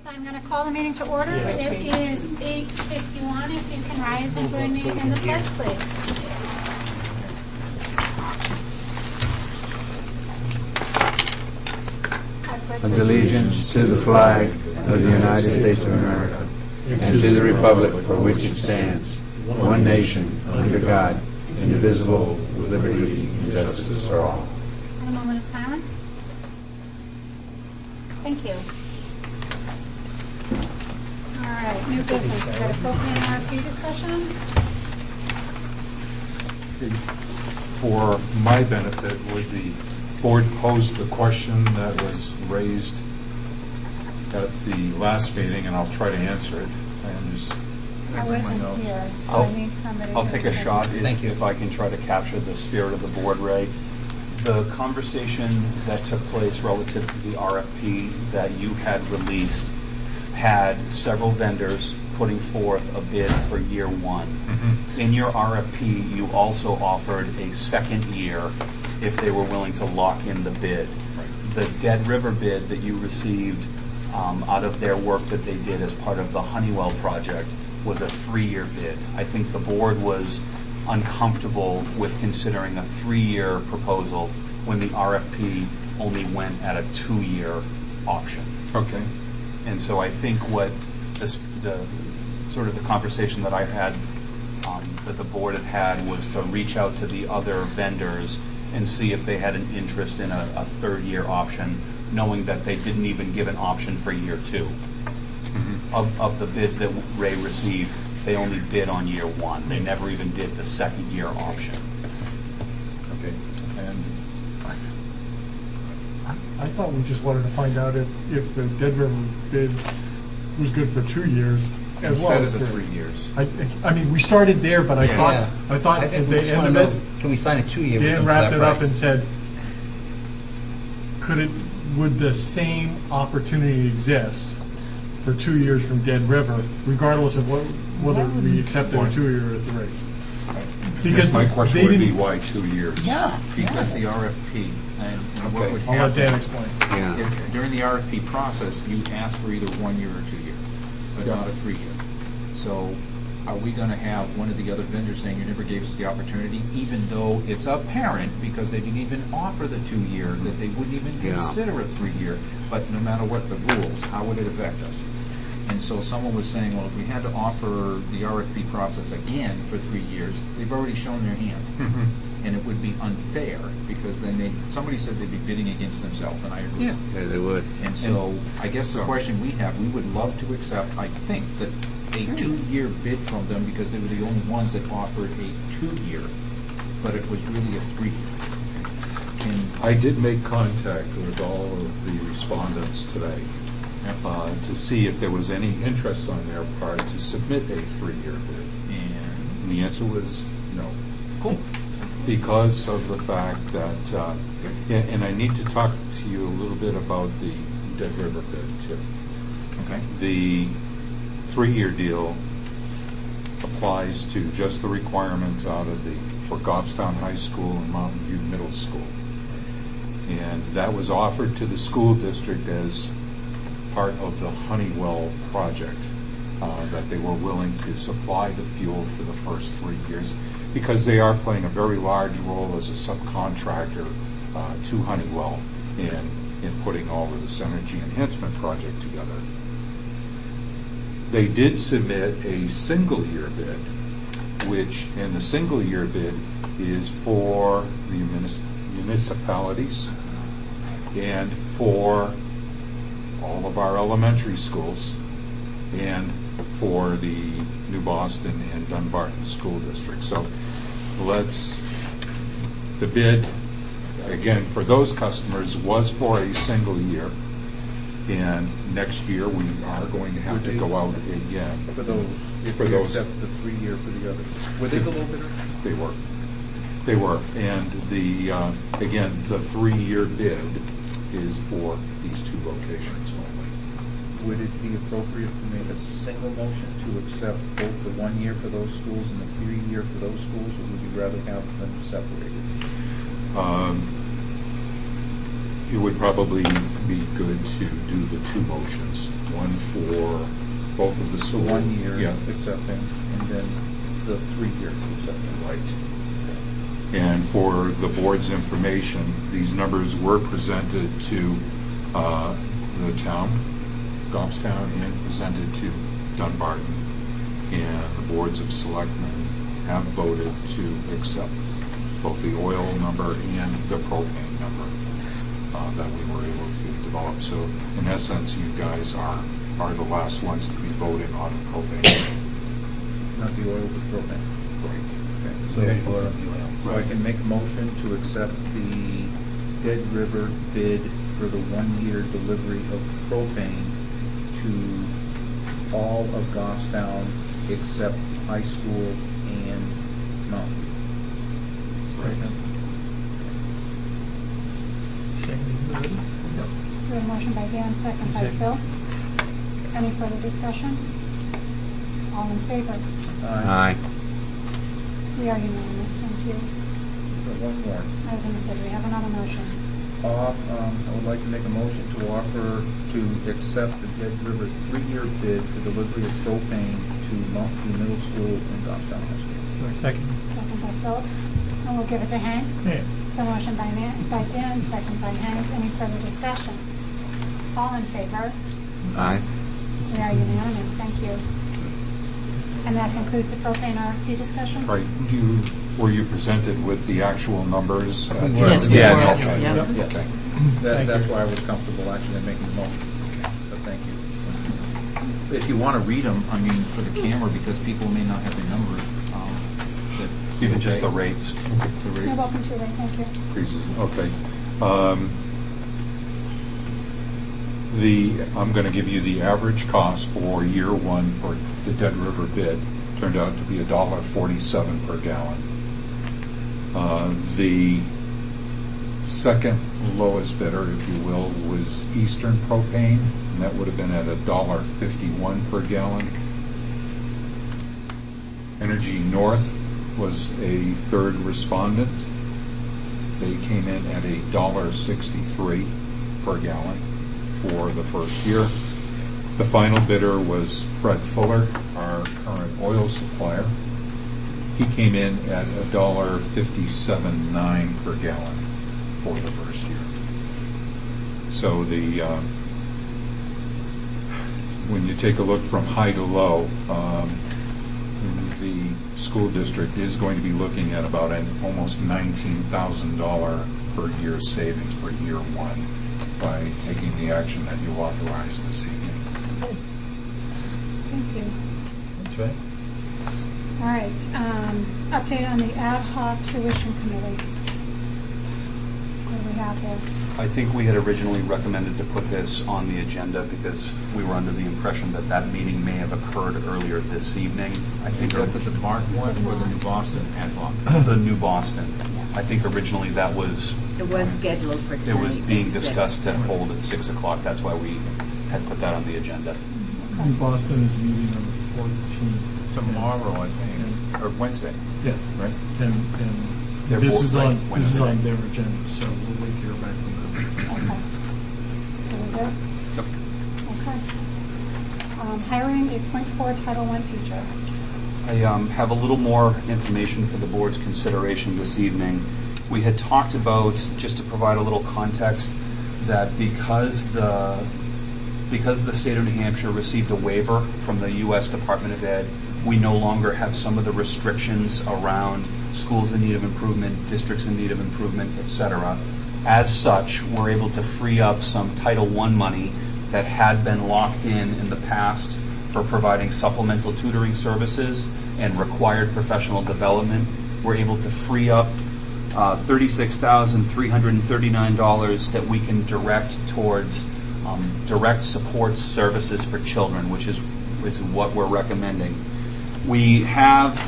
so I'm going to call the meeting to order. It is 8:51. If you can rise and join me in the pledge, please. And allegiance to the flag of the United States of America and to the republic for which it stands, one nation, under God, indivisible, with liberty and justice for all. And a moment of silence. Thank you. All right, new business. We've got a propane RFP discussion. For my benefit, would the board pose the question that was raised at the last meeting, and I'll try to answer it. I wasn't here, so I need somebody. I'll take a shot. Thank you. If I can try to capture the spirit of the board, Ray. The conversation that took place relative to the RFP that you had released had several vendors putting forth a bid for year one. Mm-hmm. In your RFP, you also offered a second year if they were willing to lock in the bid. Right. The Dead River bid that you received out of their work that they did as part of the Honeywell project was a 3-year bid. I think the board was uncomfortable with considering a 3-year proposal when the RFP only went at a 2-year auction. Okay. And so I think what the sort of the conversation that I had, that the board had was to reach out to the other vendors and see if they had an interest in a 3rd-year option, knowing that they didn't even give an option for year 2. Mm-hmm. Of the bids that Ray received, they only bid on year 1. They never even did the 2nd-year option. Okay. And I thought we just wanted to find out if the Dead River bid was good for 2 years as well as the 3 years. I mean, we started there, but I thought I think at we the just end want of to it, know, can we sign a 2-year? Dan wrapped it up and said, would the same opportunity exist for 2 years from Dead River, regardless of whether we accepted a 2-year or a 3? because my question would be why 2 years? Yeah. Because the RFP, and what would I'll let Dan happen, explain. Yeah. if during the RFP process, you ask for either 1 year or 2 year, but not a 3-year. So are we going to have one of the other vendors saying you never gave us the opportunity, even though it's apparent, because they didn't even offer the 2-year, that they wouldn't even consider a 3-year, but no matter what the rules, how would it affect us? And so someone was saying, well, if we had to offer the RFP process again for 3 years, they've already shown their hand. Mm-hmm. And it would be unfair, because then somebody said they'd be bidding against themselves, and I agree. Yeah, they would. And so I guess the question we have, we would love to accept, I think, that a 2-year bid from them, because they were the only ones that offered a 2-year, but it was really a 3-year. I did make contact with all of the respondents today to see if there was any interest on their part to submit a 3-year bid. And the answer was no. Cool. Because of the fact that, and I need to talk to you a little bit about the Dead River bid too. Okay. The 3-year deal applies to just the requirements for Goffstown High School and Mountain View Middle School. And that was offered to the school district as part of the Honeywell project, that they were willing to supply the fuel for the first 3 years, because they are playing a very large role as a subcontractor to Honeywell in putting all of this energy enhancement project together. They did submit a single-year bid, and the single-year bid is for the municipalities and for all of our elementary schools and for the New Boston and Dunbarton school districts. So the bid, again, for those customers was for a single year. And next year we are going to have to go out again. For those, if we accept the 3-year for the others. Were they the low bidder? They were. They were. And again, the 3-year bid is for these 2 locations only. Would it be appropriate to make a single motion to accept both the 1 year for those schools and the 3-year for those schools, or would you rather have them separated? it would probably be good to do the two motions, one for both of the So schools. 1 year Yeah. accepting, and then the 3-year accepting. Right. And for the board's information, these numbers were presented to the town, Goffstown, and presented to Dunbarton. And the boards of selectmen have voted to accept both the oil number and the propane number that we were able to develop. So in essence, you guys are the last ones to be voting on propane. Not the oil, but propane. Right. Okay. So I can make a motion to accept the Dead River bid for the 1-year delivery of propane to all of Goffstown except high school and Mountain View. Second. So a motion by Dan, second by Phil. Any further discussion? All in favor? Aye. We are unanimous, thank you. One more. I was going to say, do we have another motion? I would like to make a motion to offer to accept the Dead River 3-year bid for delivery of propane to Mountain View Middle School and Goffstown High School. Second. Second by Phil. And we'll give it to Hank. Yeah. So motion by Dan, second by Hank. Any further discussion? All in favor? Aye. We are unanimous, thank you. And that concludes the propane RFP discussion? Right. Were you presented with the actual numbers? Yes, we Yeah. were. Okay. Yeah. Yes. Okay. That's why I was comfortable actually making the motion. But thank you. If you want to read them, I mean, for the camera, because people may not have the numbers. Even just the rates. You're welcome to, Ray, thank you. Increases, okay. I'm going to give you the average cost for year one for the Dead River bid. Turned out to be $1.47 per gallon. The second lowest bidder, if you will, was Eastern Propane, and that would have been at $1.51 per gallon. Energy North was a third respondent. They came in at $1.63 per gallon for the first year. The final bidder was Fred Fuller, our current oil supplier. He came in at $1.57.9 per gallon for the first year. So when you take a look from high to low, the school district is going to be looking at about an almost $19,000 per year savings for year one by taking the action that you authorized this evening. Thank you. That's right. All right, update on the ad hoc tuition committee. What do we have there? I think we had originally recommended to put this on the agenda because we were under the impression that that meeting may have occurred earlier this evening. I think Is that the DeMarc one or the New Boston ad hoc? the New Boston. I think originally that was, It was scheduled for tonight. it was being at 6. discussed to hold at 6 o'clock. That's why we had put that on the agenda. New Boston is meeting on the 14th. Tomorrow, I think, or Wednesday, Yeah. right? And They're this both is like on Wednesday. their agenda, so we'll wait to hear back from them. Okay. So we're good? Yep. Okay. Hiring a .4 Title I teacher. I have a little more information for the board's consideration this evening. We had talked about, just to provide a little context, that because the state of New Hampshire received a waiver from the U.S. Department of Ed, we no longer have some of the restrictions around schools in need of improvement, districts in need of improvement, etc. As such, we're able to free up some Title I money that had been locked in the past for providing supplemental tutoring services and required professional development. We're able to free up $36,339 that we can direct towards direct support services for children, which is what we're recommending. We have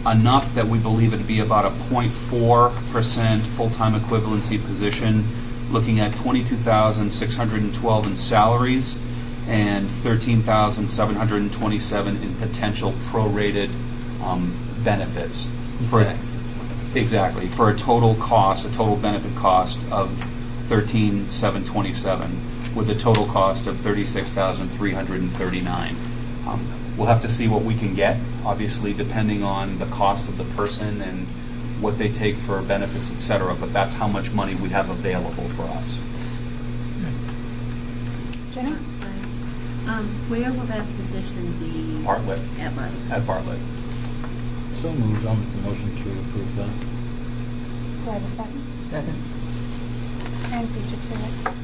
enough that we believe it to be about a 0.4% full-time equivalency position, looking at $22,612 in salaries and $13,727 in potential prorated benefits. Exactly, for a total benefit cost of 13,727, with a total cost of $36,339. We'll have to see what we can get, obviously, depending on the cost of the person and what they take for benefits, et cetera, but that's how much money we have available for us. Jenny? Where will that position be? Bartlett. At Bartlett. At Bartlett. So moved. I'll make the motion to approve that. Do I have a second? Second. And beat you to it.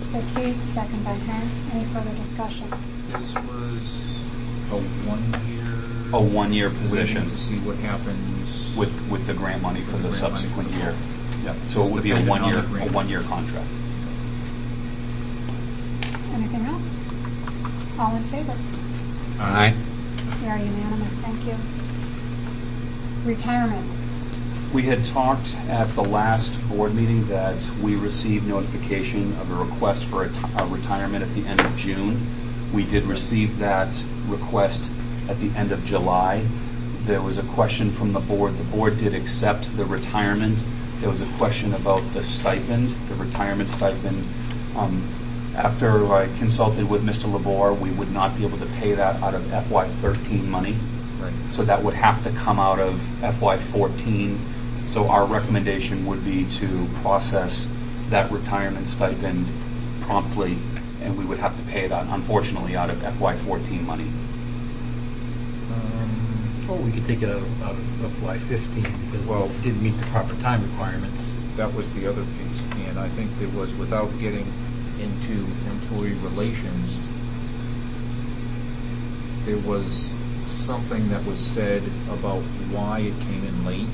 So Keith, second by Hank. Any further discussion? This was a 1 year. A one-year position Waiting to see what happens. with the grant money for With the the grant money subsequent for the year. fall. Yeah. So it would be a Dependent on the one-year grant. contract. Anything else? All in favor? Aye. We are unanimous. Thank you. Retirement. We had talked at the last board meeting that we received notification of a request for a retirement at the end of June. We did receive that request at the end of July. There was a question from the board. The board did accept the retirement. There was a question about the stipend, the retirement stipend. After I consulted with Mr. Labor, we would not be able to pay that out of FY13 money. Right. So that would have to come out of FY14. So our recommendation would be to process that retirement stipend promptly, and we would have to pay it out, unfortunately, out of FY14 money. Well, we could take it out of FY15 because Well- it didn't meet the proper time requirements. That was the other piece, and I think there was, without getting into employee relations, there was something that was said about why it came in late,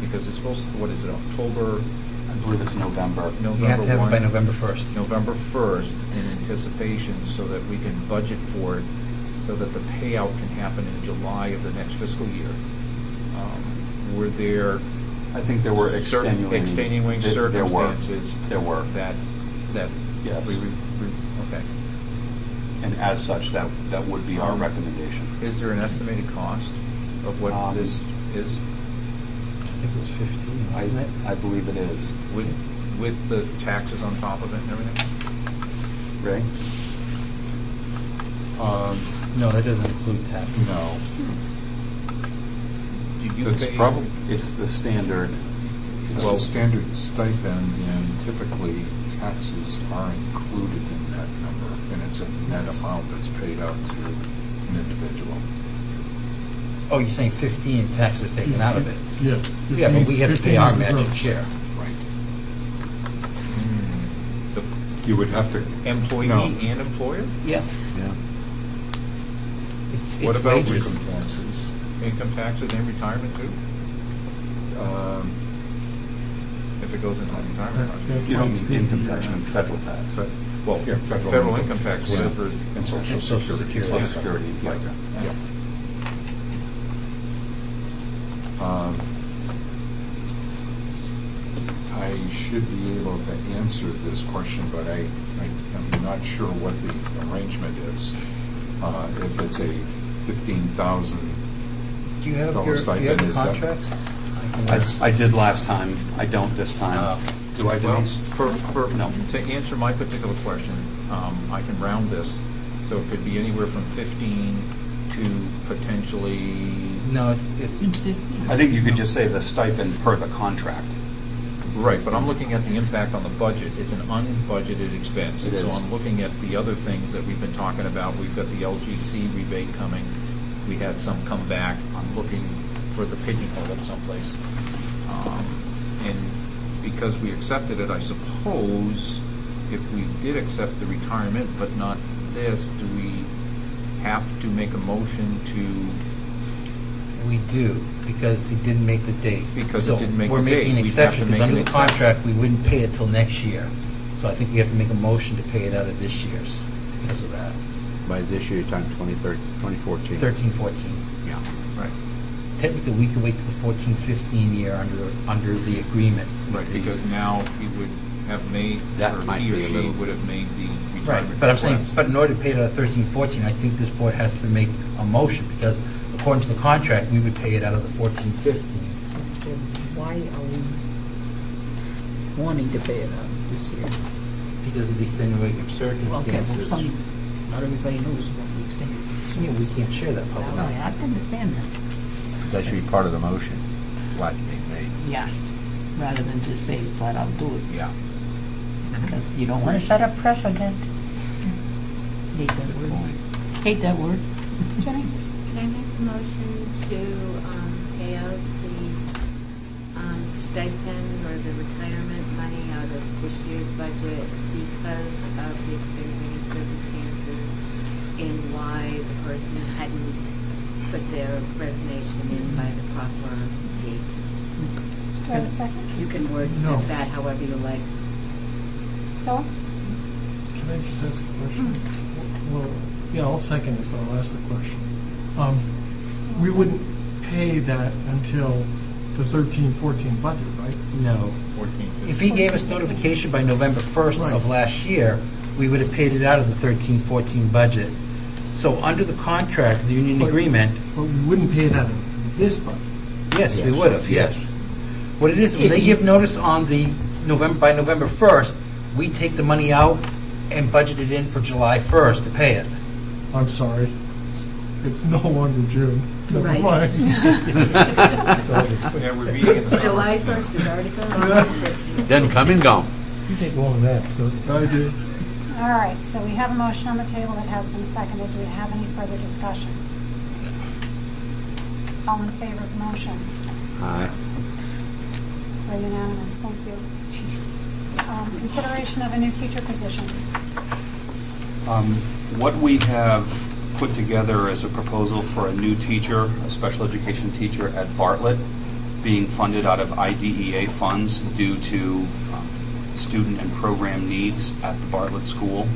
because it's supposed to, what is it, October, I believe it's November. You have to have it by 1? November 1st. November 1st in anticipation so that we can budget for it, so that the payout can happen in July of the next fiscal year. Were there I think there were certain extenuating circumstances There were. that Yes. okay. And as such, that would be our recommendation. Is there an estimated cost of what this is I think it was 15, wasn't it? I believe it is. with the taxes on top of it and everything? Ray? No, that doesn't include taxes. No. Did you It's pay? probably, It's the standard. it's a standard stipend, and typically taxes are included in that number, and it's a net amount that's paid out to an individual. Oh, you're saying 15 taxes are taken out of it? Yeah. Yeah, but we have to pay our 15 is the matching gross. share. Right. The You would have to. employee No. and employer? Yeah. Yeah. It's What about wages. income taxes? Income taxes and retirement too? If it goes into retirement? That's You don't why it's need income tax, you need federal tax. Well, Yeah, federal income tax, Yeah. whatever is. And Social And Social Security. Security. Social Security, Yeah. yeah. Yeah. I should be able to answer this question, but I'm not sure what the arrangement is. If it's a $15,000, Do you have Double your stipend is that- contracts? I did last time. I don't this time. Do I, Well, Denise? No. to answer my particular question, I can round this, so it could be anywhere from 15 to potentially, No, it's I think you could just say the stipend per the contract. right, but I'm looking at the impact on the budget. It's an unbudgeted expense. It And so is. I'm looking at the other things that we've been talking about. We've got the LGC rebate coming. We had some come back. I'm looking for the pigeonhole up someplace. And because we accepted it, I suppose, if we did accept the retirement but not this, do we have to make a motion to, we do, because he didn't make the date. Because it So didn't make we're the date. making an We'd exception, have to because make under an the exception. contract, we wouldn't pay it till next year. So I think we have to make a motion to pay it out of this year's because of that. By this year, you're talking 2014. 13, 14. Yeah. right, Technically, we could wait till the 14, 15 year under the agreement. right, because now he would have made, That or might he or be a she little- would have made the Right, retirement but I'm saying, request. but in order to pay it out of 13, 14, I think this board has to make a motion, because according to the contract, we would pay it out of the 14, 15. Why are we wanting to pay it out? this year? Because of the extenuating Okay, well, circumstances. not everybody knows about the extended. Yeah, we can't share that No, publicly. I understand that. That should be part of the motion, why it's being made. Yeah, rather than just say flat out do it, Yeah. because you don't want to set a precedent. Hate that word. Hate that word. Jenny? Can I make a motion to pay out the stipend or the retirement money out of this year's budget because of the extenuating circumstances and why the person hadn't put their resignation in by the proper date? Do I have a second? You can No. wordsmith that however you like. Philip? Can I just ask a question? Well, yeah, I'll second it, but I'll ask the question. We wouldn't pay that until the 13-14 budget, right? No. 14, If he gave us notification by November 1st of last year, we would have paid it out of the 13-14 budget. So under the contract, the union But- agreement, But we wouldn't pay it out of this budget. yes, we would have, yes. What it is, when they give notice on the by November 1st, we take the money out and budget it in for July 1st to pay it. I'm sorry. It's no longer June. Never Right. mind. Yeah, we're meeting in the summer. July 1st is already gone. It's Christmas. Then come and go. You take long nap, I do. All right, so we have a motion on the table that has been seconded. Do we have any further discussion? All in favor of the motion? Aye. We're unanimous, thank you. Consideration of a new teacher position. What we have put together is a proposal for a new teacher, a special education teacher at Bartlett, being funded out of IDEA funds due to student and program needs at the Bartlett School.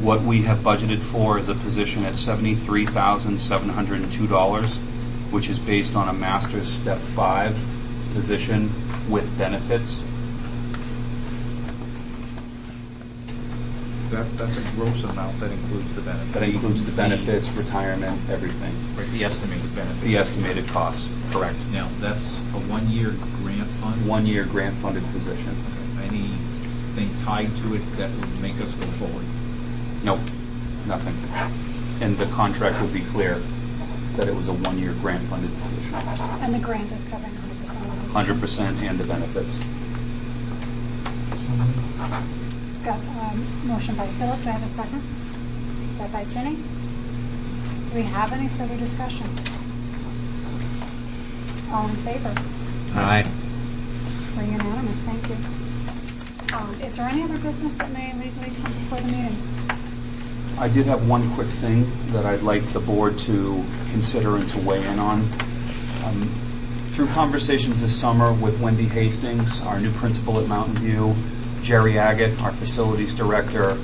What we have budgeted for is a position at $73,702, which is based on a master's step 5 position with benefits. That's a gross amount, that includes the benefit. That includes the benefits, retirement, everything. Right, the estimated benefit. The estimated cost, correct. Now, that's a one-year grant fund? 1 year grant-funded position. Okay. Anything tied to it that would make us go forward? Nope, nothing. And the contract would be clear that it was a 1 year grant-funded position. And the grant is covering 100% of the position. 100% and the benefits. Got motion by Philip. Do I have a second? Second by Jenny. Do we have any further discussion? All in favor? Aye. We're unanimous. Thank you. Is there any other business that may legally come before the meeting? I did have one quick thing that I'd like the board to consider and to weigh in on. Through conversations this summer with Wendy Hastings, our new principal at Mountain View, Jerry Agate, our facilities director,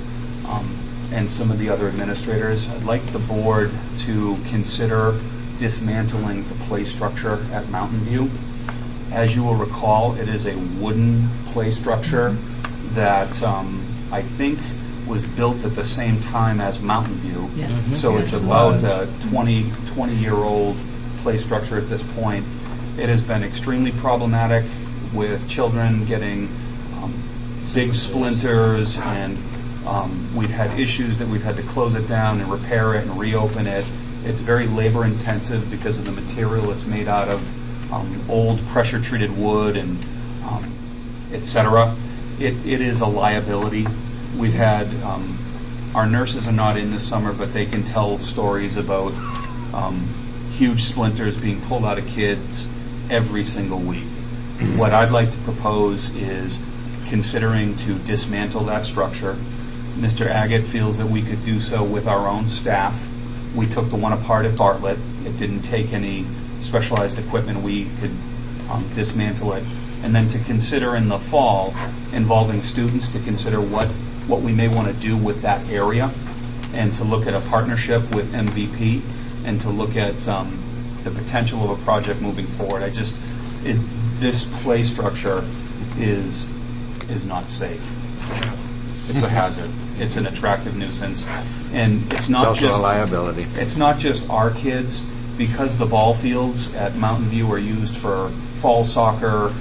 and some of the other administrators, I'd like the board to consider dismantling the play structure at Mountain View. As you will recall, it is a wooden play structure that I think was built at the same time as Mountain View. Yes. So it's about a 20-year-old play structure at this point. It has been extremely problematic with children getting big splinters, and we've had issues that we've had to close it down and repair it and reopen it. It's very labor intensive because of the material it's made out of, old pressure treated wood and etc. It is a liability. We've had our nurses are not in this summer, but they can tell stories about huge splinters being pulled out of kids every single week. What I'd like to propose is considering to dismantle that structure. Mr. Agate feels that we could do so with our own staff. We took the one apart at Bartlett. It didn't take any specialized equipment. We could dismantle it. And then to consider in the fall, involving students, to consider what we may want to do with that area, and to look at a partnership with MVP, and to look at the potential of a project moving forward. This play structure is not safe. It's a hazard. It's an attractive nuisance, and it's not also just a liability. It's not just our kids, because the ball fields at Mountain View are used for fall soccer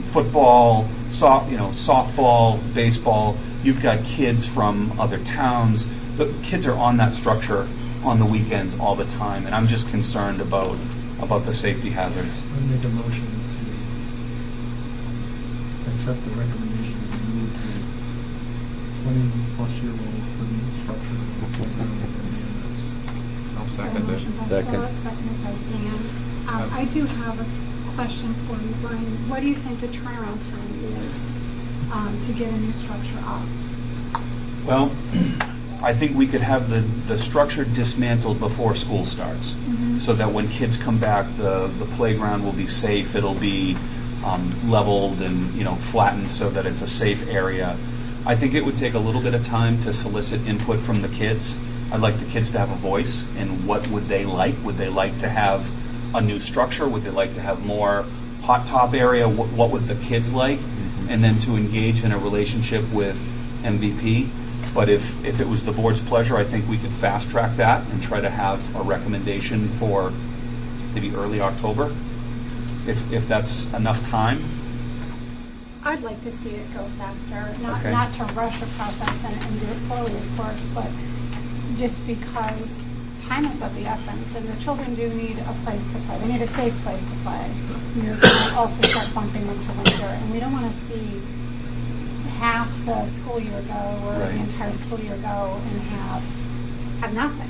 football, softball, baseball. You've got kids from other towns. The kids are on that structure on the weekends all the time, and I'm just concerned about the safety hazards. I'd make a motion to accept the recommendation to remove the 20-plus-year-old for the structure of the playground at EMS. I'll A second it. motion by Second. Philip, seconded by Dan. I do have a question for you, Brian. What do you think the turnaround time is to get a new structure up? Well, I think we could have the structure dismantled before school starts, so that when kids come back, the playground will be safe. It'll be leveled and flattened so that it's a safe area. I think it would take a little bit of time to solicit input from the kids. I'd like the kids to have a voice in what would they like. Would they like to have a new structure? Would they like to have more hot top area? What would the kids like? And then to engage in a relationship with MVP. But if it was the board's pleasure, I think we could fast track that and try to have a recommendation for maybe early October, if that's enough time. I'd like to see it go faster, Okay. not to rush a process and do it fully, of course, but just because time is of the essence, and the children do need a place to play. They need a safe place to play. You're going to also start bumping into winter, and we don't want to see half the school year go or Right. the entire school year go and have nothing.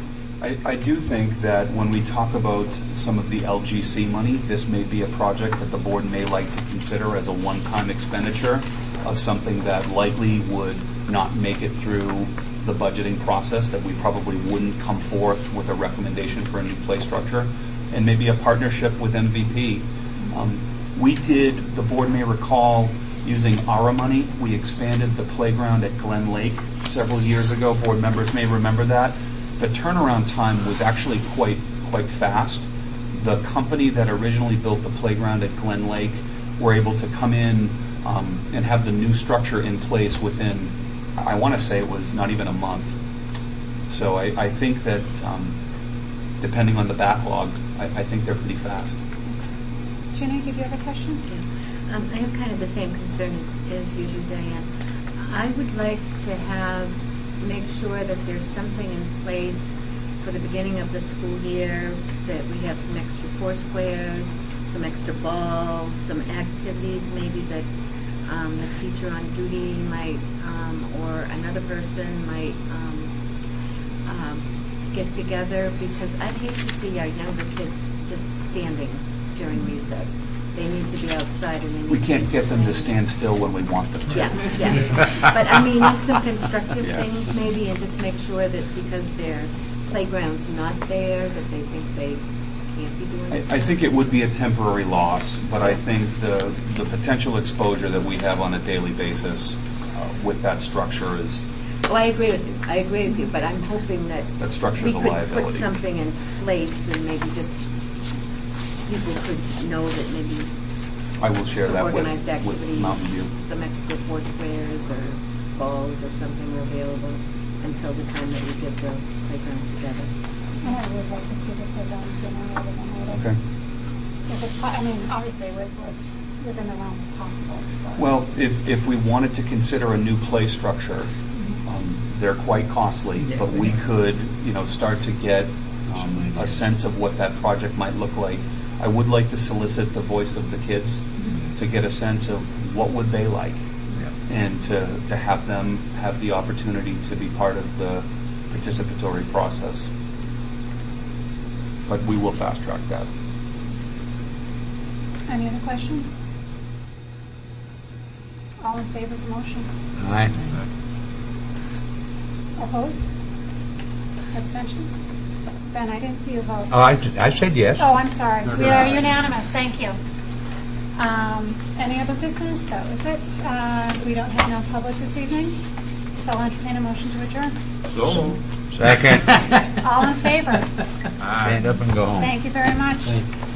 I do think that when we talk about some of the LGC money, this may be a project that the board may like to consider as a one-time expenditure of something that likely would not make it through the budgeting process, that we probably wouldn't come forth with a recommendation for a new play structure, and maybe a partnership with MVP. We did, the board may recall, using ARA money, we expanded the playground at Glen Lake several years ago. Board members may remember that. The turnaround time was actually quite fast. The company that originally built the playground at Glen Lake were able to come in and have the new structure in place within, I want to say it was not even a month. So I think that depending on the backlog, I think they're pretty fast. Jenny, did you have a question? I have kind of the same concern as you do, Diane. I would like to make sure that there's something in place for the beginning of the school year, that we have some extra four squares, some extra balls, some activities maybe that the teacher on duty might, or another person might get together, because I'd hate to see our younger kids just standing during recess. They need to be outside, and they need We can't get them to stand still when we want them to. Yeah. But I mean, some constructive Yes. things maybe, and just make sure that because their playground's not there, that they think they can't be doing I something. think it would be a temporary loss, but I think the potential exposure that we have on a daily basis with that structure is, Oh, I agree with you, but I'm hoping that that structure we is a could put liability. something in place, and maybe just people could know that maybe I will share some that with organized activities, Mountain View. some extra four squares or balls or something are available until the time that we get the playground together. And I would like to see the playground sooner rather than later. Okay. If it's, obviously with what's within the realm of possible. but- Well, if we wanted to consider a new play structure, they're quite costly, but we could, start to get a sense of what that project might look like. I would like to solicit the voice of the kids to get a sense of what would they like, and to have them have the opportunity to be part of the participatory process. But we will fast track that. Any other questions? All in favor of the motion? Aye. Opposed? Abstentions? Ben, I didn't see you vote. Oh, I said yes. Oh, I'm sorry. We are unanimous. Thank you. Any other business? That was it. We don't have non-public this evening, so I'll entertain a motion to adjourn. Second. All in favor? Stand up and go home. Thank you very much.